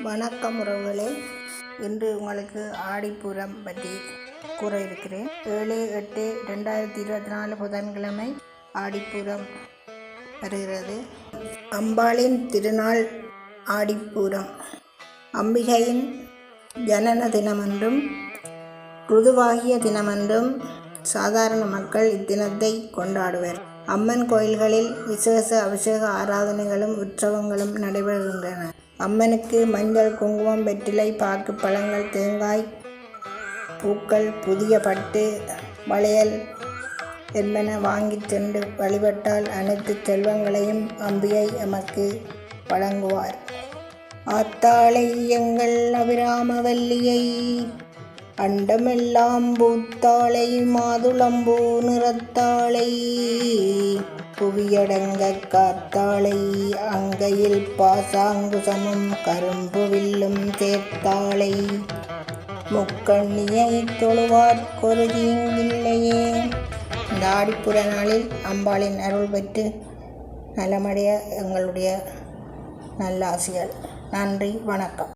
வணக்கம் உறவுகளே. இன்று உங்களுக்கு ஆடிப்பூரம் பற்றி கூற இருக்கிறேன். 7/8/2024 புதன்கிழமை ஆடிப்பூரம் வருகிறது. அம்பாளின் திருநாள் ஆடிப்பூரம். அம்பிகையின் ஜனன தினமென்றும் ருதுவாகிய தினமென்றும் சாதாரண மக்கள் இத்தினத்தை கொண்டாடுவர். அம்மன் கோயில்களில் விசேஷ அபிஷேக ஆராதனைகளும் உற்சவங்களும் நடைபெறுகின்றன. அம்மனுக்கு மஞ்சள், குங்குமம், வெற்றிலை, பாக்கு, பழங்கள், தேங்காய், பூக்கள், புதிய பட்டு, வளையல் என்பன வாங்கிச் சென்று வழிபட்டால் அனைத்து செல்வங்களையும் அம்பிகை எமக்கு வழங்குவார். ஆத்தாளை எங்கள் அபிராமவல்லியை, அண்டமெல்லாம் பூத்தாளை, மாதுளம்பூ நிறத்தாளை, புவியடங்க காத்தாளை, அங்கையில் பாசாங்குசமும் கரும்பு வில்லும் சேர்த்தாளை, முக்கண்ணியை தொழுவார்க்கொரு தீங்கில்லையே. இந்த ஆடிப்புற நாளில் அம்பாளின் அருள் பெற்று நலமடைய எங்களுடைய நல்ல ஆசிகள். நன்றி, வணக்கம்.